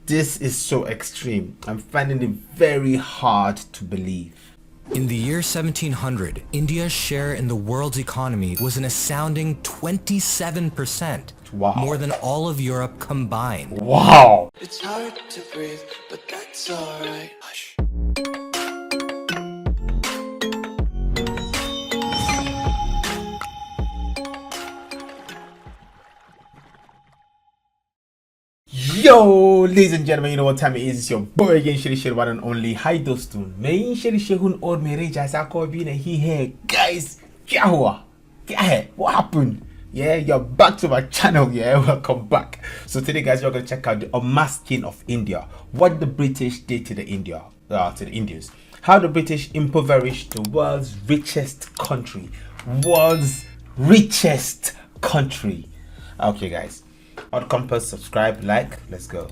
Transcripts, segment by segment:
This is so extreme. I'm finding it very hard to believe. In the year 1700, India's share in the world's economy was an astounding 27%. Wow. More than all of Europe combined. Wow. It's hard to breathe, but that's alright. Hush. Yo, ladies and gentlemen, you know what time it is. It's your boy again, Shady, one and only. Hi, dostum. Main Shady Hun or Mereja Sakobina here. Guys, what happened? Yeah, you're back to my channel. Yeah, welcome back. So today, guys, we're gonna check out the unmasking of India. What the British did to the Indians. How the British impoverished the world's richest country. Okay, guys. On compass, subscribe, like, let's go.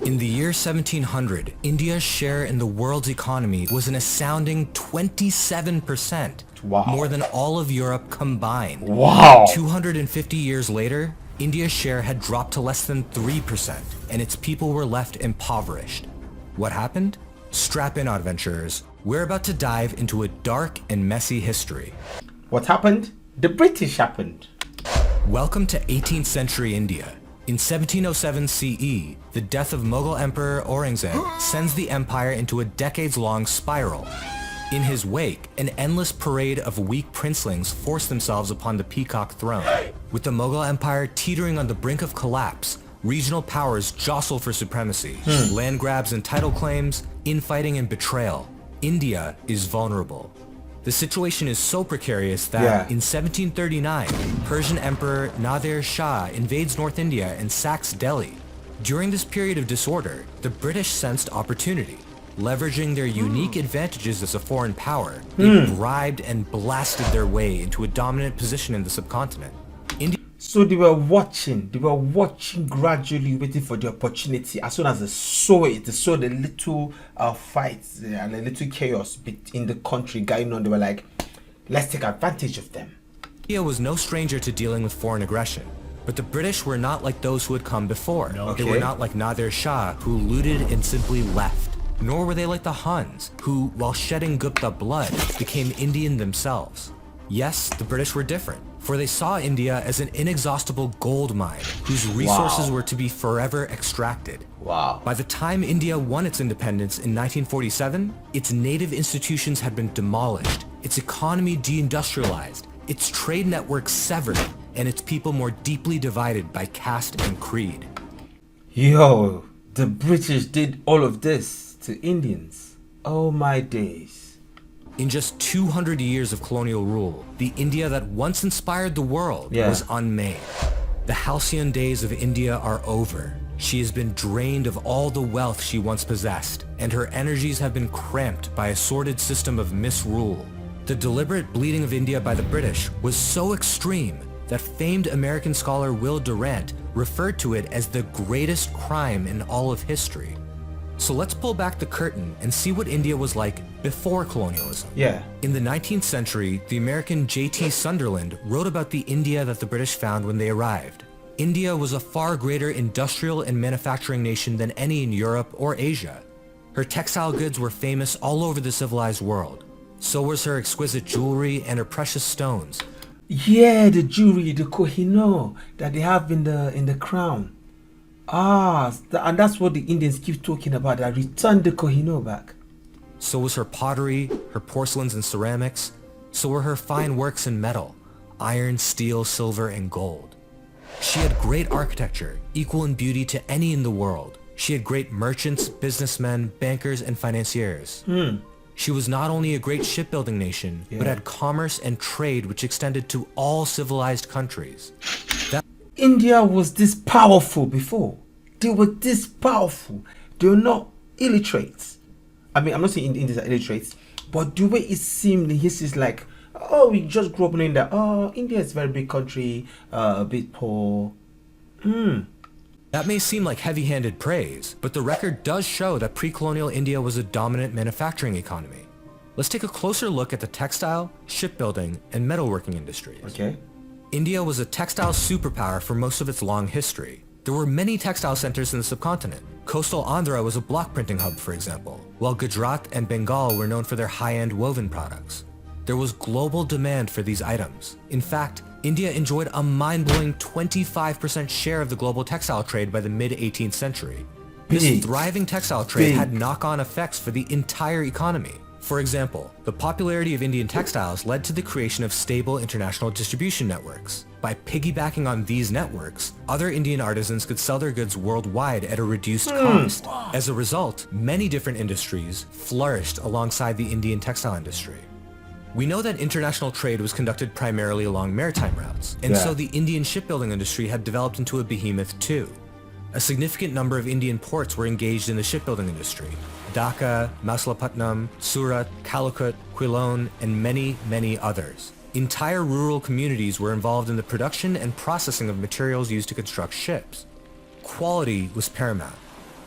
In the year 1700, India's share in the world's economy was an astounding 27%. Wow. More than all of Europe combined. Wow. 250 years later, India's share had dropped to less than 3%, and its people were left impoverished. What happened? Strap in, adventurers. We're about to dive into a dark and messy history. What happened? The British happened. Welcome to 18th century India. In 1707 CE, the death of Mughal Emperor Aurangzeb sends the empire into a decades-long spiral. In his wake, an endless parade of weak princelings forced themselves upon the peacock throne. With the Mughal Empire teetering on the brink of collapse, regional powers jostle for supremacy. Land grabs and title claims, infighting and betrayal. India is vulnerable. The situation is so precarious that in 1739, Persian Emperor Nadir Shah invades North India and sacks Delhi. During this period of disorder, the British sensed opportunity. Leveraging their unique advantages as a foreign power, they bribed and blasted their way into a dominant position in the subcontinent. So they were watching gradually, waiting for the opportunity. As soon as they saw it, they saw the little fights and the little chaos in the country going on. They were like, let's take advantage of them. India was no stranger to dealing with foreign aggression, but the British were not like those who had come before. They were not like Nadir Shah, who looted and simply left. Nor were they like the Huns, who, while shedding Gupta blood, became Indian themselves. Yes, the British were different, for they saw India as an inexhaustible gold mine whose resources were to be forever extracted. By the time India won its independence in 1947, its native institutions had been demolished, its economy deindustrialized, its trade networks severed, and its people more deeply divided by caste and creed. Yo, the British did all of this to Indians. Oh my days. In just 200 years of colonial rule, the India that once inspired the world was unmade. The halcyon days of India are over. She has been drained of all the wealth she once possessed, and her energies have been cramped by a sordid system of misrule. The deliberate bleeding of India by the British was so extreme that famed American scholar Will Durant referred to it as the greatest crime in all of history. So let's pull back the curtain and see what India was like before colonialism. In the 19th century, the American J.T. Sunderland wrote about the India that the British found when they arrived. India was a far greater industrial and manufacturing nation than any in Europe or Asia. Her textile goods were famous all over the civilized world. So was her exquisite jewelry and her precious stones. Yeah, the jewelry, the Kohinoor that they have in the crown. And that's what the Indians keep talking about. I returned the Kohinoor back. So was her pottery, her porcelains and ceramics. So were her fine works in metal, iron, steel, silver, and gold. She had great architecture, equal in beauty to any in the world. She had great merchants, businessmen, bankers, and financiers. She was not only a great shipbuilding nation, but had commerce and trade which extended to all civilized countries. India was this powerful before. They were this powerful. They were not illiterate. I mean, I'm not saying Indians are illiterate, but the way it seemed in history is like, oh, we just grew up knowing that, oh, India is a very big country, a bit poor. That may seem like heavy-handed praise, but the record does show that pre-colonial India was a dominant manufacturing economy. Let's take a closer look at the textile, shipbuilding, and metalworking industries. Okay. India was a textile superpower for most of its long history. There were many textile centers in the subcontinent. Coastal Andhra was a block printing hub, for example, while Gujarat and Bengal were known for their high-end woven products. There was global demand for these items. In fact, India enjoyed a mind-blowing 25% share of the global textile trade by the mid-18th century. This thriving textile trade had knock-on effects for the entire economy. For example, the popularity of Indian textiles led to the creation of stable international distribution networks. By piggybacking on these networks, other Indian artisans could sell their goods worldwide at a reduced cost. As a result, many different industries flourished alongside the Indian textile industry. We know that international trade was conducted primarily along maritime routes, and so the Indian shipbuilding industry had developed into a behemoth too. A significant number of Indian ports were engaged in the shipbuilding industry. Dhaka, Mausalapatnam, Surat, Calicut, Quilon, and many, many others. Entire rural communities were involved in the production and processing of materials used to construct ships. Quality was paramount.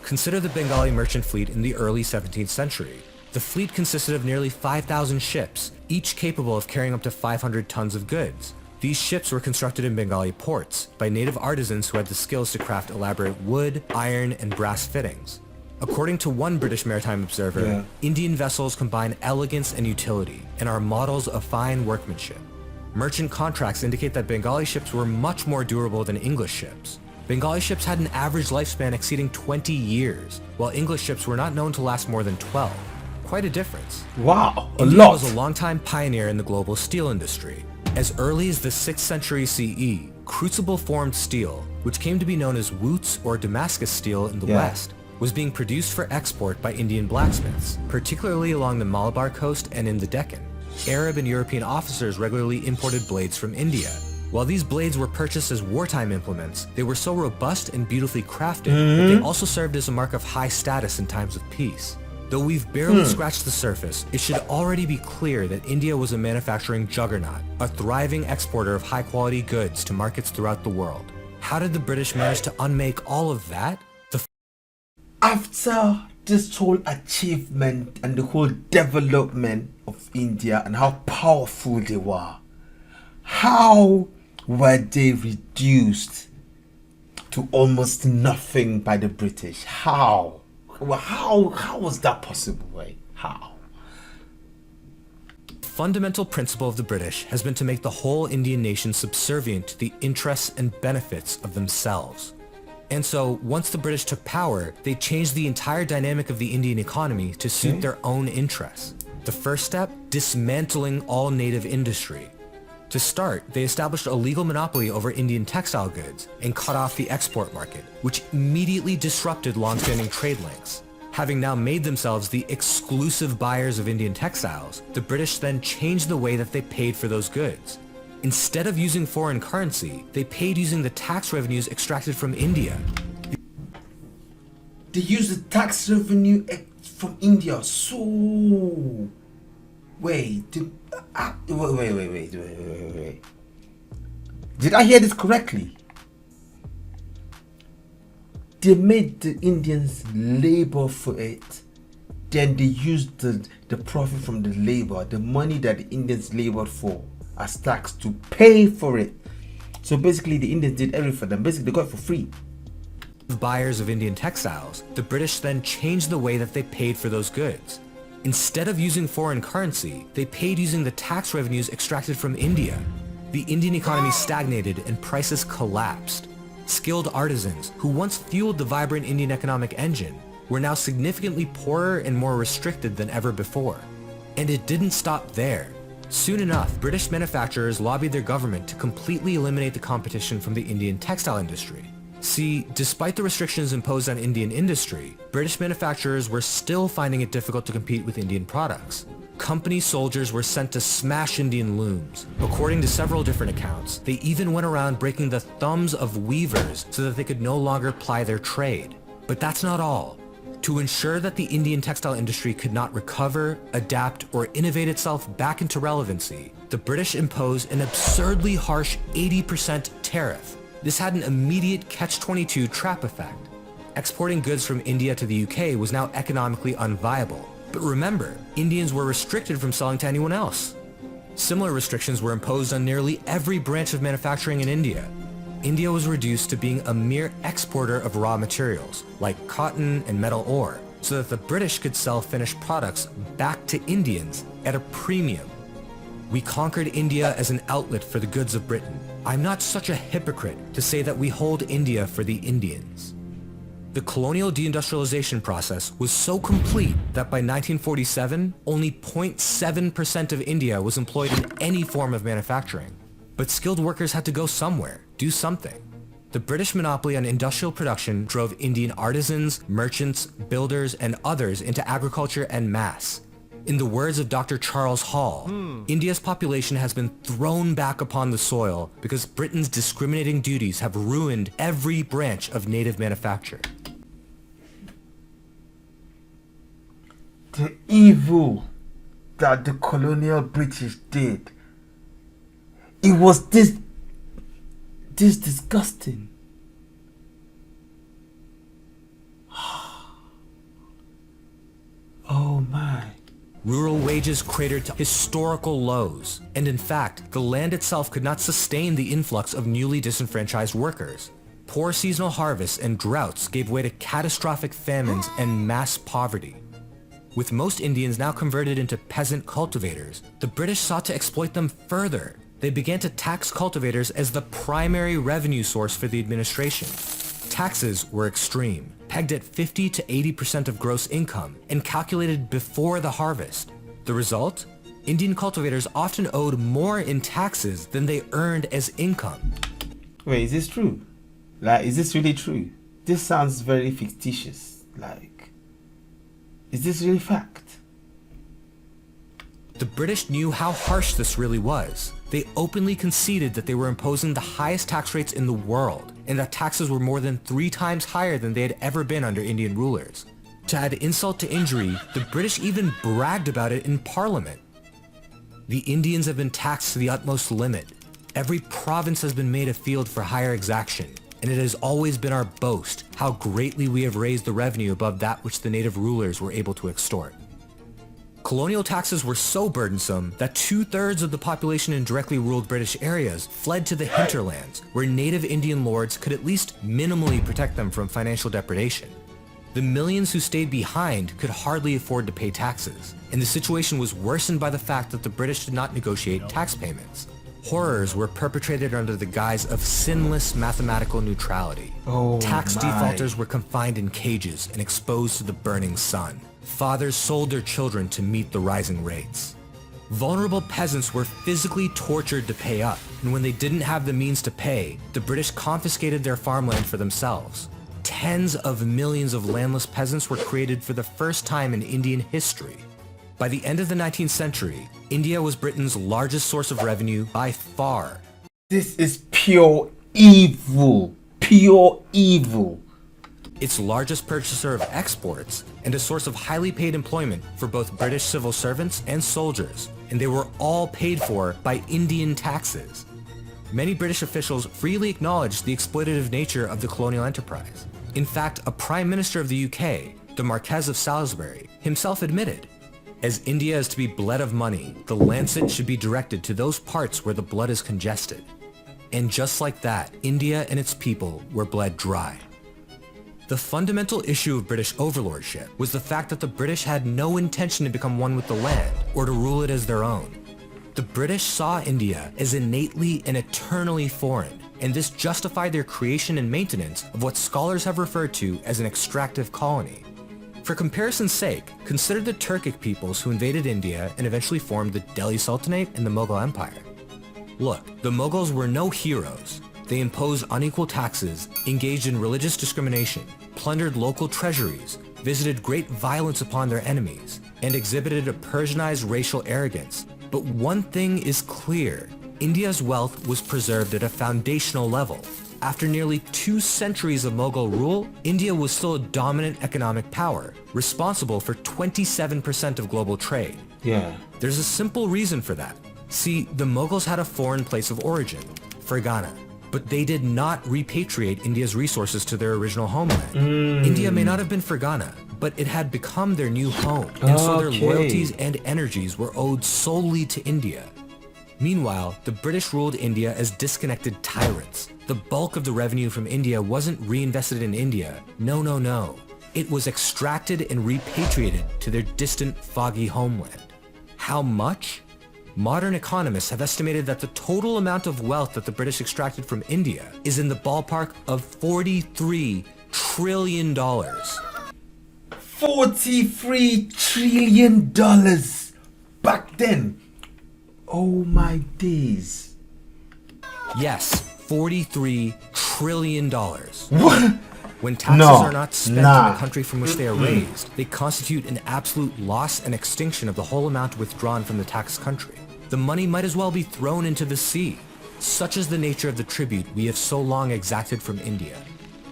Consider the Bengali merchant fleet in the early 17th century. The fleet consisted of nearly 5,000 ships, each capable of carrying up to 500 tons of goods. These ships were constructed in Bengali ports by native artisans who had the skills to craft elaborate wood, iron, and brass fittings. According to one British maritime observer, Indian vessels combine elegance and utility and are models of fine workmanship. Merchant contracts indicate that Bengali ships were much more durable than English ships. Bengali ships had an average lifespan exceeding 20 years, while English ships were not known to last more than 12. Quite a difference. Wow, India was a longtime pioneer in the global steel industry. As early as the 6th century CE, crucible-formed steel, which came to be known as Wootz or Damascus steel in the West, was being produced for export by Indian blacksmiths, particularly along the Malabar coast and in the Deccan. Arab and European officers regularly imported blades from India. While these blades were purchased as wartime implements, they were so robust and beautifully crafted that they also served as a mark of high status in times of peace. Though we've barely scratched the surface, it should already be clear that India was a manufacturing juggernaut, a thriving exporter of high-quality goods to markets throughout the world. How did the British manage to unmake all of that? After this whole achievement and the whole development of India and how powerful they were, how were they reduced to almost nothing by the British? How? Well, how was that possible? Right? How? The fundamental principle of the British has been to make the whole Indian nation subservient to the interests and benefits of themselves. And so, once the British took power, they changed the entire dynamic of the Indian economy to suit their own interests. The first step, dismantling all native industry. To start, they established a legal monopoly over Indian textile goods and cut off the export market, which immediately disrupted long-standing trade links. Having now made themselves the exclusive buyers of Indian textiles, the British then changed the way that they paid for those goods. Instead of using foreign currency, they paid using the tax revenues extracted from India. They used the tax revenue from India. So, wait. Did I hear this correctly? They made the Indians labor for it. Then they used the profit from the labor, the money that the Indians labored for, as tax to pay for it. So basically the Indians did everything for them. Basically they got it for free. Buyers of Indian textiles, the British then changed the way that they paid for those goods. Instead of using foreign currency, they paid using the tax revenues extracted from India. The Indian economy stagnated and prices collapsed. Skilled artisans, who once fueled the vibrant Indian economic engine, were now significantly poorer and more restricted than ever before. And it didn't stop there. Soon enough, British manufacturers lobbied their government to completely eliminate the competition from the Indian textile industry. See, despite the restrictions imposed on Indian industry, British manufacturers were still finding it difficult to compete with Indian products. Company soldiers were sent to smash Indian looms. According to several different accounts, they even went around breaking the thumbs of weavers so that they could no longer ply their trade. But that's not all. To ensure that the Indian textile industry could not recover, adapt, or innovate itself back into relevancy, the British imposed an absurdly harsh 80% tariff. This had an immediate catch-22 trap effect. Exporting goods from India to the UK was now economically unviable. But remember, Indians were restricted from selling to anyone else. Similar restrictions were imposed on nearly every branch of manufacturing in India. India was reduced to being a mere exporter of raw materials, like cotton and metal ore, so that the British could sell finished products back to Indians at a premium. We conquered India as an outlet for the goods of Britain. I'm not such a hypocrite to say that we hold India for the Indians. The colonial deindustrialization process was so complete that by 1947, only 0.7% of India was employed in any form of manufacturing. But skilled workers had to go somewhere, do something. The British monopoly on industrial production drove Indian artisans, merchants, builders, and others into agriculture en masse. In the words of Dr. Charles Hall, India's population has been thrown back upon the soil because Britain's discriminating duties have ruined every branch of native manufacture. The evil that the colonial British did, it was this disgusting. Oh my. Rural wages cratered to historical lows, and in fact, the land itself could not sustain the influx of newly disenfranchised workers. Poor seasonal harvests and droughts gave way to catastrophic famines and mass poverty. With most Indians now converted into peasant cultivators, the British sought to exploit them further. They began to tax cultivators as the primary revenue source for the administration. Taxes were extreme, pegged at 50 to 80% of gross income and calculated before the harvest. The result? Indian cultivators often owed more in taxes than they earned as income. Wait, is this true? Like, is this really true? This sounds very fictitious. Like, is this really fact? The British knew how harsh this really was. They openly conceded that they were imposing the highest tax rates in the world, and that taxes were more than 3 times higher than they had ever been under Indian rulers. To add insult to injury, the British even bragged about it in Parliament. The Indians have been taxed to the utmost limit. Every province has been made a field for higher exaction, and it has always been our boast how greatly we have raised the revenue above that which the native rulers were able to extort. Colonial taxes were so burdensome that 2/3 of the population in directly ruled British areas fled to the hinterlands, where native Indian lords could at least minimally protect them from financial depredation. The millions who stayed behind could hardly afford to pay taxes, and the situation was worsened by the fact that the British did not negotiate tax payments. Horrors were perpetrated under the guise of sinless mathematical neutrality. Tax defaulters were confined in cages and exposed to the burning sun. Fathers sold their children to meet the rising rates. Vulnerable peasants were physically tortured to pay up, and when they didn't have the means to pay, the British confiscated their farmland for themselves. Tens of millions of landless peasants were created for the first time in Indian history. By the end of the 19th century, India was Britain's largest source of revenue by far. This is pure evil. Pure evil. Its largest purchaser of exports, and a source of highly paid employment for both British civil servants and soldiers, and they were all paid for by Indian taxes. Many British officials freely acknowledged the exploitative nature of the colonial enterprise. In fact, a Prime Minister of the UK, the Marquess of Salisbury, himself admitted, "As India is to be bled of money, the lancet should be directed to those parts where the blood is congested." And just like that, India and its people were bled dry. The fundamental issue of British overlordship was the fact that the British had no intention to become one with the land or to rule it as their own. The British saw India as innately and eternally foreign, and this justified their creation and maintenance of what scholars have referred to as an extractive colony. For comparison's sake, consider the Turkic peoples who invaded India and eventually formed the Delhi Sultanate and the Mughal Empire. Look, the Mughals were no heroes. They imposed unequal taxes, engaged in religious discrimination, plundered local treasuries, visited great violence upon their enemies, and exhibited a Persianized racial arrogance. But one thing is clear, India's wealth was preserved at a foundational level. After nearly 2 centuries of Mughal rule, India was still a dominant economic power, responsible for 27% of global trade. Yeah. There's a simple reason for that. See, the Mughals had a foreign place of origin, Fergana, but they did not repatriate India's resources to their original homeland. India may not have been Fergana, but it had become their new home, and so their loyalties and energies were owed solely to India. Meanwhile, the British ruled India as disconnected tyrants. The bulk of the revenue from India wasn't reinvested in India. No. It was extracted and repatriated to their distant, foggy homeland. How much? Modern economists have estimated that the total amount of wealth that the British extracted from India is in the ballpark of $43 trillion. $43 trillion back then. Oh my days. Yes, $43 trillion. What? When taxes are not spent in the country from which they are raised, they constitute an absolute loss and extinction of the whole amount withdrawn from the taxed country. The money might as well be thrown into the sea. Such is the nature of the tribute we have so long exacted from India.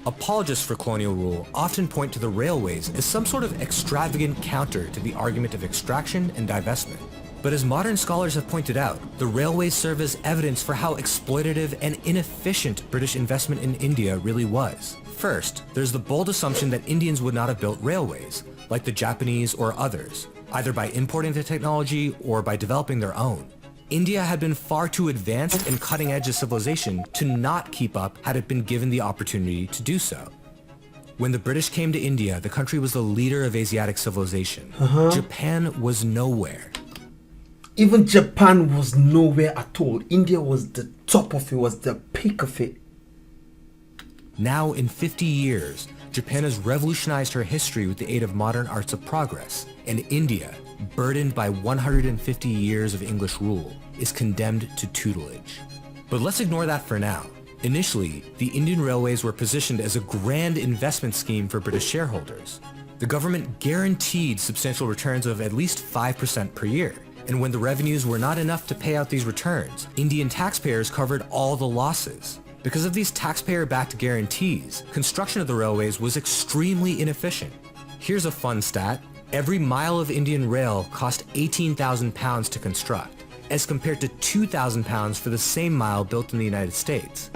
Apologists for colonial rule often point to the railways as some sort of extravagant counter to the argument of extraction and divestment. But as modern scholars have pointed out, the railways serve as evidence for how exploitative and inefficient British investment in India really was. First, there's the bold assumption that Indians would not have built railways, like the Japanese or others, either by importing the technology or by developing their own. India had been far too advanced and cutting edge of civilization to not keep up had it been given the opportunity to do so. When the British came to India, the country was the leader of Asiatic civilization. Japan was nowhere. Even Japan was nowhere at all. India was the top of it, was the peak of it. Now, in 50 years, Japan has revolutionized her history with the aid of modern arts of progress, and India, burdened by 150 years of English rule, is condemned to tutelage. But let's ignore that for now. Initially, the Indian railways were positioned as a grand investment scheme for British shareholders. The government guaranteed substantial returns of at least 5% per year, and when the revenues were not enough to pay out these returns, Indian taxpayers covered all the losses. Because of these taxpayer-backed guarantees, construction of the railways was extremely inefficient. Here's a fun stat. Every mile of Indian rail cost £18,000 to construct, as compared to £2,000 for the same mile built in the United States.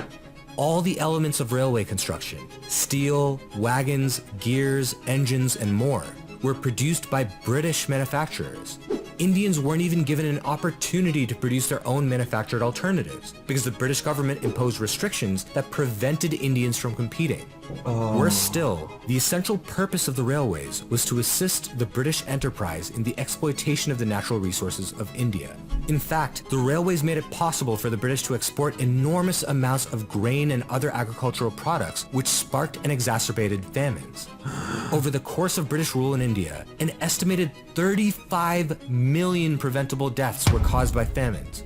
All the elements of railway construction, steel, wagons, gears, engines, and more, were produced by British manufacturers. Indians weren't even given an opportunity to produce their own manufactured alternatives because the British government imposed restrictions that prevented Indians from competing. Worse still, the essential purpose of the railways was to assist the British enterprise in the exploitation of the natural resources of India. In fact, the railways made it possible for the British to export enormous amounts of grain and other agricultural products, which sparked and exacerbated famines. Over the course of British rule in India, an estimated 35 million preventable deaths were caused by famines.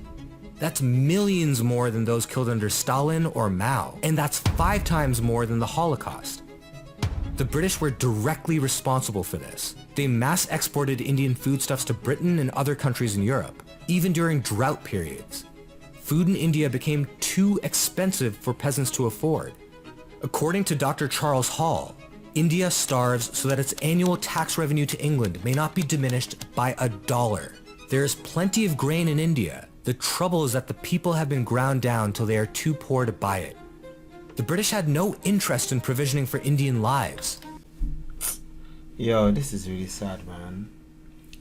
That's millions more than those killed under Stalin or Mao, and that's 5 times more than the Holocaust. The British were directly responsible for this. They mass exported Indian foodstuffs to Britain and other countries in Europe, even during drought periods. Food in India became too expensive for peasants to afford. According to Dr. Charles Hall, India starves so that its annual tax revenue to England may not be diminished by $1. There is plenty of grain in India. The trouble is that the people have been ground down till they are too poor to buy it. The British had no interest in provisioning for Indian lives. Yo, this is really sad, man.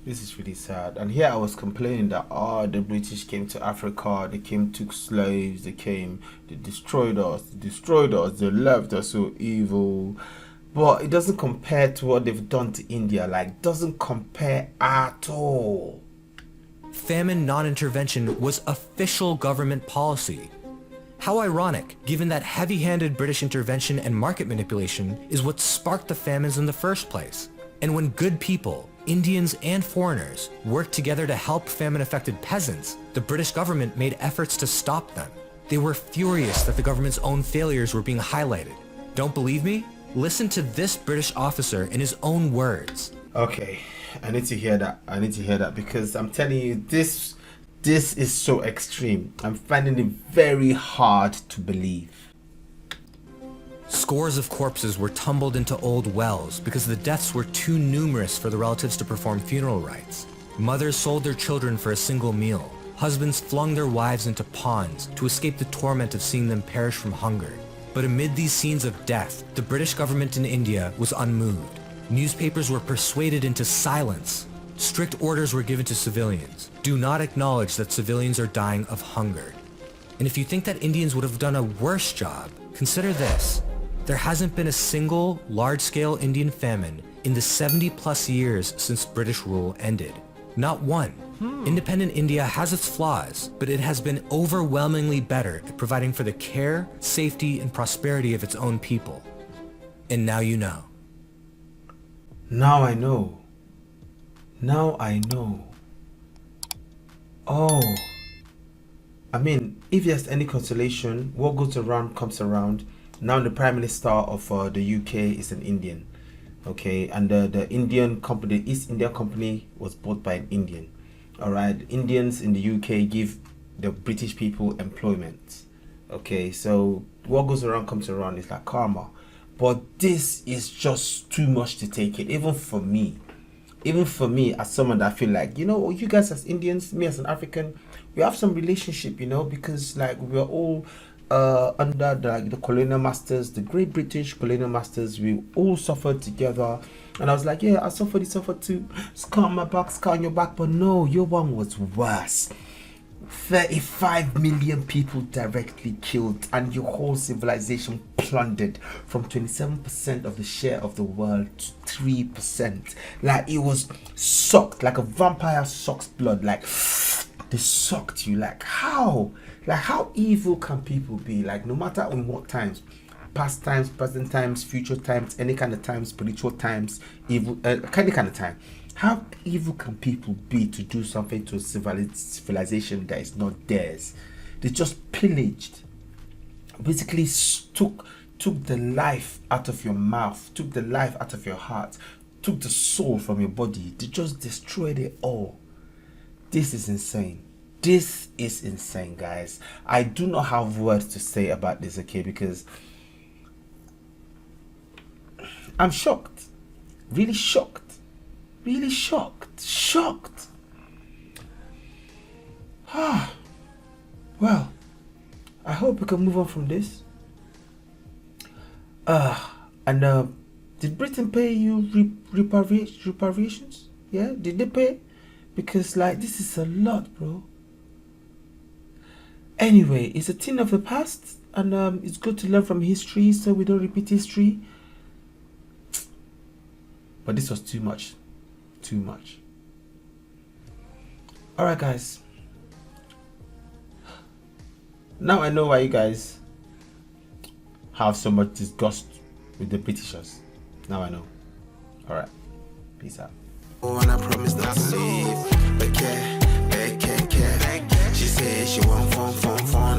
This is really sad. And here I was complaining that the British came to Africa, they came, took slaves, they destroyed us, they left us so evil. But it doesn't compare to what they've done to India. Like, doesn't compare at all. Famine non-intervention was official government policy. How ironic, given that heavy-handed British intervention and market manipulation is what sparked the famines in the first place. And when good people, Indians and foreigners, worked together to help famine-affected peasants, the British government made efforts to stop them. They were furious that the government's own failures were being highlighted. Don't believe me? Listen to this British officer in his own words. Okay, I need to hear that because I'm telling you, this is so extreme. I'm finding it very hard to believe. Scores of corpses were tumbled into old wells because the deaths were too numerous for the relatives to perform funeral rites. Mothers sold their children for a single meal. Husbands flung their wives into ponds to escape the torment of seeing them perish from hunger. But amid these scenes of death, the British government in India was unmoved. Newspapers were persuaded into silence. strict orders were given to civilians. Do not acknowledge that civilians are dying of hunger. And if you think that Indians would have done a worse job, consider this. There hasn't been a single large-scale Indian famine in the 70-plus years since British rule ended. Not one. Independent India has its flaws, but it has been overwhelmingly better at providing for the care, safety, and prosperity of its own people. And now you know. Now I know. Now I know. Oh. I mean, if there's any consolation, what goes around comes around. Now the Prime Minister of the UK is an Indian. Okay, and the Indian company, the East India Company, was bought by an Indian. Alright, Indians in the UK give the British people employment. Okay, so what goes around comes around. It's like karma. But this is just too much to take it, even for me. Even for me, as someone that I feel like, you know, you guys as Indians, me as an African, we have some relationship, you know, because like we're all under the colonial masters, the great British colonial masters. We all suffered together, and I was like, yeah, I suffered, you suffered too. Scar on my back, scar on your back. But no, your one was worse. 35 million people directly killed, and your whole civilization plundered from 27% of the share of the world to 3%. Like, it was sucked, like a vampire sucks blood. Like, they sucked you. Like, how? Like, how evil can people be? Like, no matter in what times, past times, present times, future times, any kind of time, spiritual times, evil, any kind of time. How evil can people be to do something to a civilization that is not theirs? They just pillaged, basically took the life out of your mouth, took the life out of your heart, took the soul from your body. They just destroyed it all. This is insane. This is insane, guys. I do not have words to say about this, okay, because I'm shocked. Really shocked. Really shocked. Well, I hope we can move on from this. And did Britain pay you reparations? Yeah, did they pay? Because like, this is a lot, bro. Anyway, it's a thing of the past, and it's good to learn from history so we don't repeat history. But this was too much. Too much. Alright, guys. Now I know why you guys have so much disgust with the Britishers. Now I know. Alright. Peace out. When I promised not to leave, but care. She said she want fun.